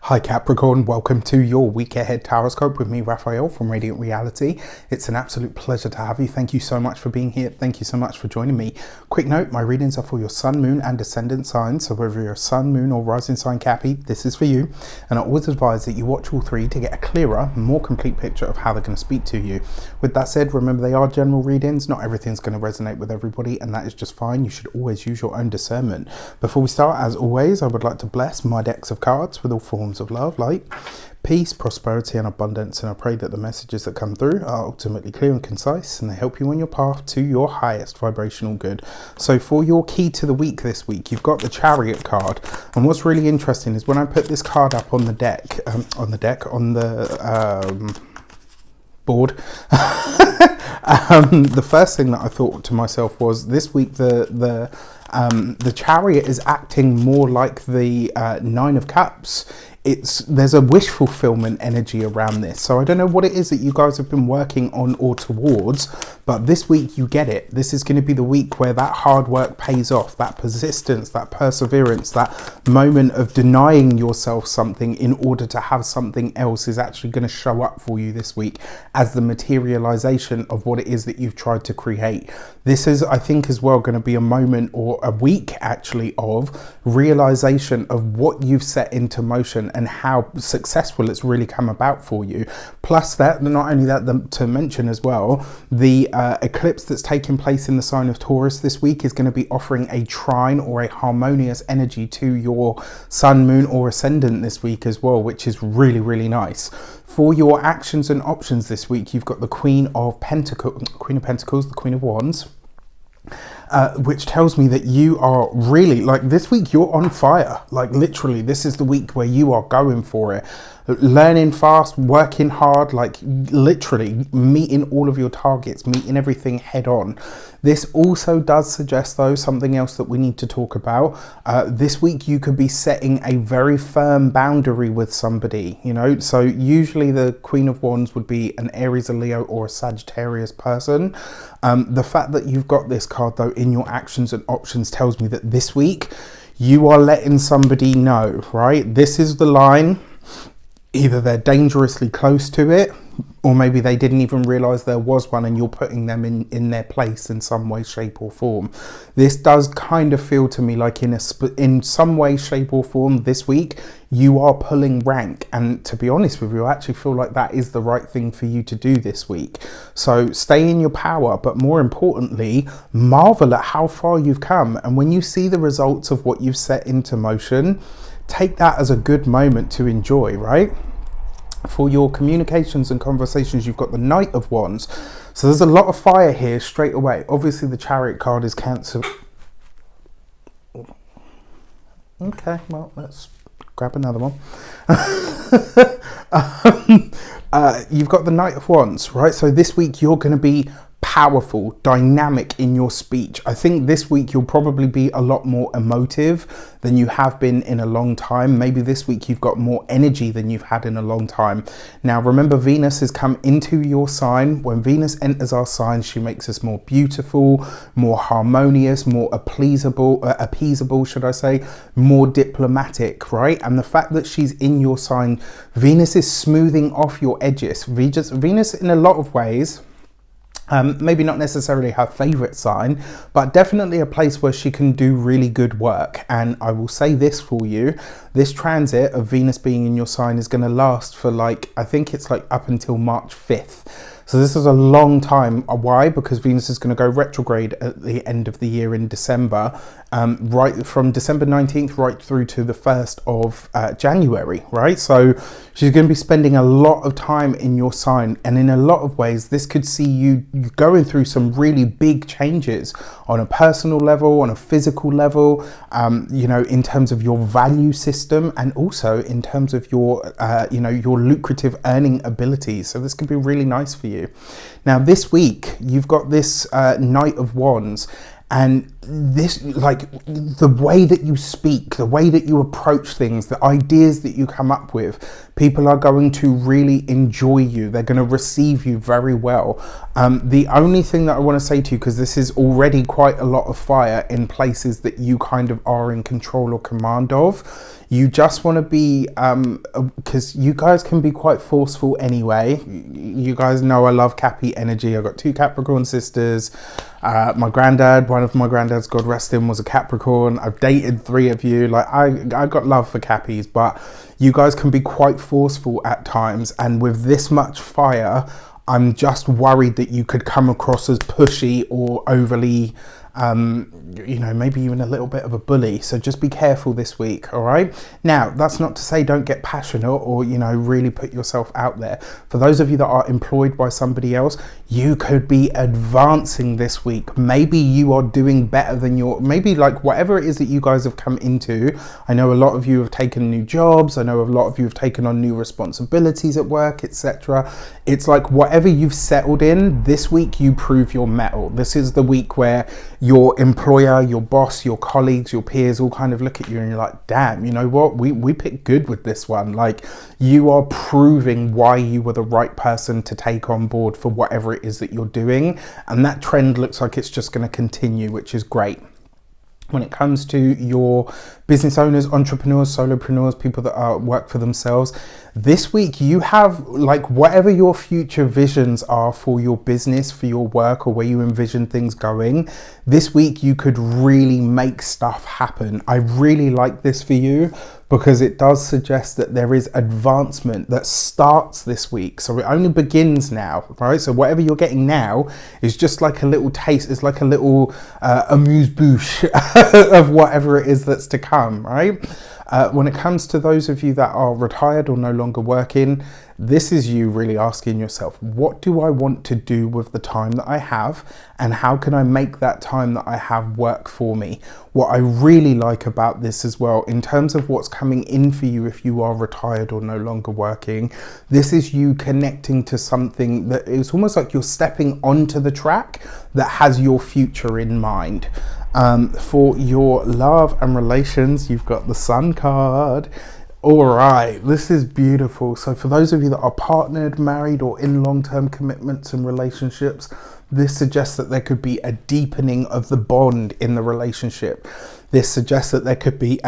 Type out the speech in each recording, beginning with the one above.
Hi Capricorn, welcome to your week ahead horoscope with me, Raphael from Reydiant Reality. It's an absolute pleasure to have you. Thank you so much for being here. Thank you so much for joining me. Quick note, my readings are for your sun, moon and ascendant signs. So whether you're a sun, moon or rising sign Cappy, this is for you. And I always advise that you watch all three to get a clearer, more complete picture of how they're going to speak to you. With that said, remember they are general readings. Not everything's going to resonate with everybody, and that is just fine. You should always use your own discernment. Before we start, as always, I would like to bless my decks of cards with all forms of love, light, peace, prosperity and abundance, and I pray that the messages that come through are ultimately clear and concise and they help you on your path to your highest vibrational good. So for your key to the week this week, you've got the Chariot card, and what's really interesting is when I put this card up on the deck, on the board, the first thing that I thought to myself was this week the Chariot is acting more like the Nine of Cups. There's a wish fulfillment energy around this. So I don't know what it is that you guys have been working on or towards, but this week you get it. This is going to be the week where that hard work pays off, that persistence, that perseverance, that moment of denying yourself something in order to have something else is actually going to show up for you this week as the materialization of what it is that you've tried to create. This is, I think, as well going to be a moment or a week actually of realization of what you've set into motion and how successful it's really come about for you. Plus that, not only that, to mention as well, the eclipse that's taking place in the sign of Taurus this week is going to be offering a trine or a harmonious energy to your sun, moon or ascendant this week as well, which is really, really nice. For your actions and options this week, you've got the Queen of Pentacles, the Queen of Wands, which tells me that you are really, like, this week you're on fire. Like, literally, this is the week where you are going for it, learning fast, working hard, like literally meeting all of your targets, meeting everything head on. This also does suggest, though, something else that we need to talk about. This week you could be setting a very firm boundary with somebody, you know. So usually the Queen of Wands would be an Aries, a Leo or a Sagittarius person. The fact that you've got this card, though, in your actions and options tells me that this week you are letting somebody know, right? This is the line. Either they're dangerously close to it, or maybe they didn't even realize there was one and you're putting them in their place in some way, shape or form. This does kind of feel to me like in some way, shape or form this week, you are pulling rank. And to be honest with you, I actually feel like that is the right thing for you to do this week. So stay in your power, but more importantly, marvel at how far you've come. And when you see the results of what you've set into motion, take that as a good moment to enjoy, right? For your communications and conversations, you've got the Knight of Wands. So there's a lot of fire here straight away. Obviously, the Chariot card is Cancer. Okay, well, let's grab another one. You've got the Knight of Wands, right? So this week you're going to be powerful, dynamic in your speech. I think this week you'll probably be a lot more emotive than you have been in a long time. Maybe this week you've got more energy than you've had in a long time. Now remember, Venus has come into your sign. When Venus enters our sign, she makes us more beautiful, more harmonious, more appeasable, should I say, more diplomatic, right? And the fact that she's in your sign, Venus is smoothing off your edges. Venus in a lot of ways, maybe not necessarily her favorite sign, but definitely a place where she can do really good work. And I will say this for you, this transit of Venus being in your sign is going to last for I think it's up until March 5th. So this is a long time. Why? Because Venus is going to go retrograde at the end of the year in December, right from December 19th right through to the 1st of January, right? So she's going to be spending a lot of time in your sign. And in a lot of ways, this could see you going through some really big changes on a personal level, on a physical level, you know, in terms of your value system and also in terms of your, you know, your lucrative earning abilities. So this could be really nice for you. Now this week you've got this Knight of Wands, and this, like, the way that you speak, the way that you approach things, the ideas that you come up with, people are going to really enjoy you. They're going to receive you very well. The only thing that I want to say to you, because this is already quite a lot of fire in places that you kind of are in control or command of, You just want to be, because you guys can be quite forceful anyway. You guys know I love Cappy energy. I've got 2 Capricorn sisters. My granddad, one of my granddads, God rest him, was a Capricorn. I've dated 3 of you. Like, I got love for Cappies, but you guys can be quite forceful at times. And with this much fire, I'm just worried that you could come across as pushy or overly, maybe even a little bit of a bully. So just be careful this week, all right? Now, that's not to say don't get passionate or, really put yourself out there. For those of you that are employed by somebody else, you could be advancing this week. Maybe you are doing better than maybe like whatever it is that you guys have come into. I know a lot of you have taken new jobs. I know a lot of you have taken on new responsibilities at work, etc. It's like whatever you've settled in, this week you prove your mettle. This is the week where your employer, your boss, your colleagues, your peers all kind of look at you and you're like, damn, you know what? We picked good with this one. Like, you are proving why you were the right person to take on board for whatever it is that you're doing. And that trend looks like it's just going to continue, which is great. When it comes to your business owners, entrepreneurs, solopreneurs, people that work for themselves, this week you have, like, whatever your future visions are for your business, for your work, or where you envision things going, this week you could really make stuff happen. I really like this for you because it does suggest that there is advancement that starts this week. So it only begins now, right? So whatever you're getting now is just like a little taste. It's like a little amuse-bouche of whatever it is that's to come, right? When it comes to those of you that are retired or no longer working, this is you really asking yourself, what do I want to do with the time that I have, and how can I make that time that I have work for me? What I really like about this as well, in terms of what's coming in for you if you are retired or no longer working, this is you connecting to something that is almost like you're stepping onto the track that has your future in mind. For your love and relations, you've got the Sun card. All right, this is beautiful. So for those of you that are partnered, married, or in long-term commitments and relationships, this suggests that there could be a deepening of the bond in the relationship. This suggests that there could be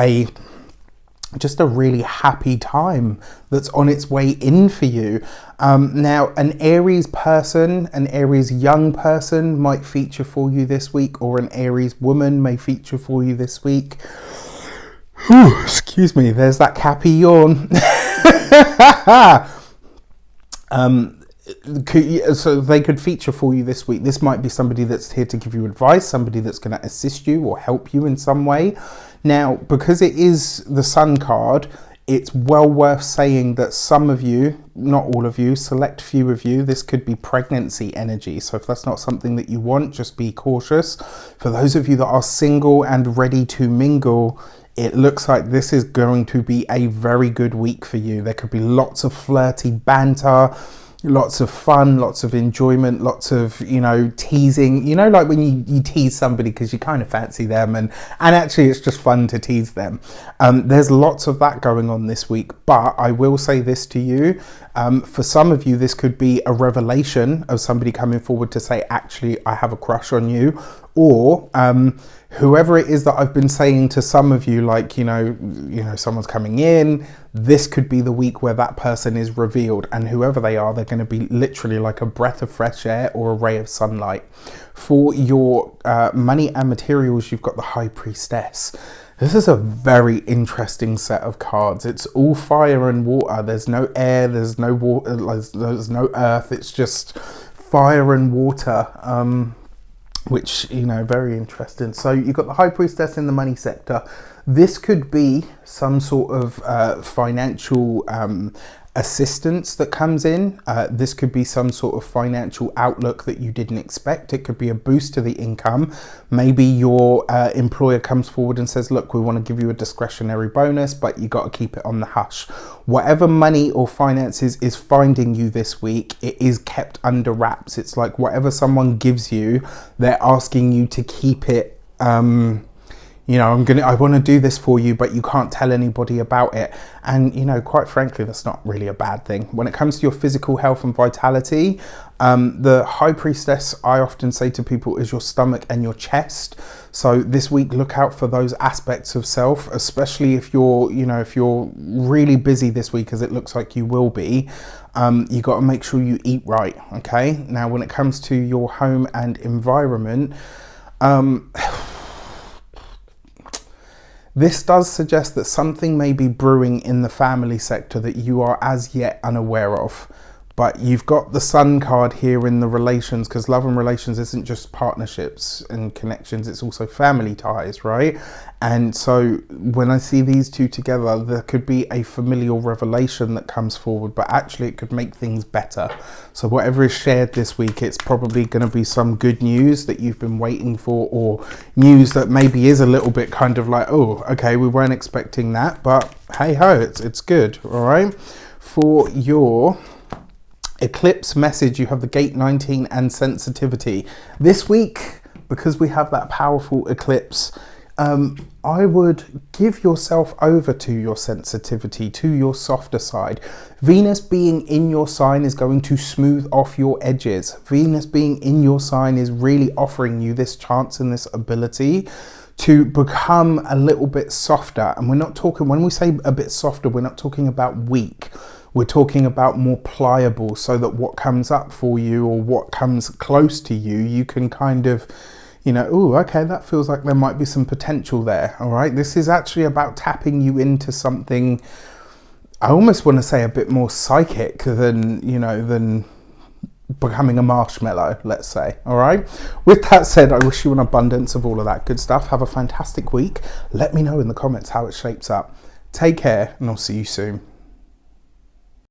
just a really happy time that's on its way in for you. Now, an Aries person, an Aries young person might feature for you this week, or an Aries woman may feature for you this week. Whew, excuse me, there's that Cappy yawn. So they could feature for you this week. This might be somebody that's here to give you advice, somebody that's going to assist you or help you in some way. Now, because it is the Sun card, it's well worth saying that some of you, not all of you, select few of you, this could be pregnancy energy. So if that's not something that you want, just be cautious. For those of you that are single and ready to mingle, it looks like this is going to be a very good week for you. There could be lots of flirty banter, lots of fun, lots of enjoyment, lots of, teasing, like when you tease somebody because you kind of fancy them, and actually it's just fun to tease them. There's lots of that going on this week, but I will say this to you, for some of you this could be a revelation of somebody coming forward to say, actually I have a crush on you, or whoever it is that I've been saying to some of you, like, someone's coming in, this could be the week where that person is revealed, and whoever they are, they're going to be literally like a breath of fresh air or a ray of sunlight. For your money and materials, you've got the High Priestess. This is a very interesting set of cards. It's all fire and water. There's no air, there's no water, there's no earth. It's just fire and water. Which, very interesting. So you've got the High Priestess in the money sector. This could be some sort of financial assistance that comes in. This could be some sort of financial outlook that you didn't expect. It could be a boost to the income. Maybe your employer comes forward and says, look, we want to give you a discretionary bonus, but you got to keep it on the hush. Whatever money or finances is finding you this week, it is kept under wraps. It's like whatever someone gives you, they're asking you to keep it you know, I want to do this for you, but you can't tell anybody about it. And, you know, quite frankly, that's not really a bad thing. When it comes to your physical health and vitality, the High Priestess, I often say to people, is your stomach and your chest. So this week, look out for those aspects of self, especially if you're, you know, if you're really busy this week, as it looks like you will be. You got to make sure you eat right. Okay. Now, when it comes to your home and environment, this does suggest that something may be brewing in the family sector that you are as yet unaware of. But you've got the Sun card here in the relations, because love and relations isn't just partnerships and connections, it's also family ties, right? And so when I see these two together, there could be a familial revelation that comes forward, but actually it could make things better. So whatever is shared this week, it's probably going to be some good news that you've been waiting for, or news that maybe is a little bit kind of like, oh, okay, we weren't expecting that, but hey ho, it's good, all right? For your Eclipse message, you have the gate 19 and sensitivity. This week, because we have that powerful eclipse, I would give yourself over to your sensitivity, to your softer side. Venus being in your sign is going to smooth off your edges. Venus being in your sign is really offering you this chance and this ability to become a little bit softer. And we're not talking, when we say a bit softer, we're not talking about weak. We're talking about more pliable, so that what comes up for you or what comes close to you, you can kind of, you know, oh, okay, that feels like there might be some potential there. All right. This is actually about tapping you into something, I almost want to say a bit more psychic than, you know, than becoming a marshmallow, let's say. All right. With that said, I wish you an abundance of all of that good stuff. Have a fantastic week. Let me know in the comments how it shapes up. Take care, and I'll see you soon.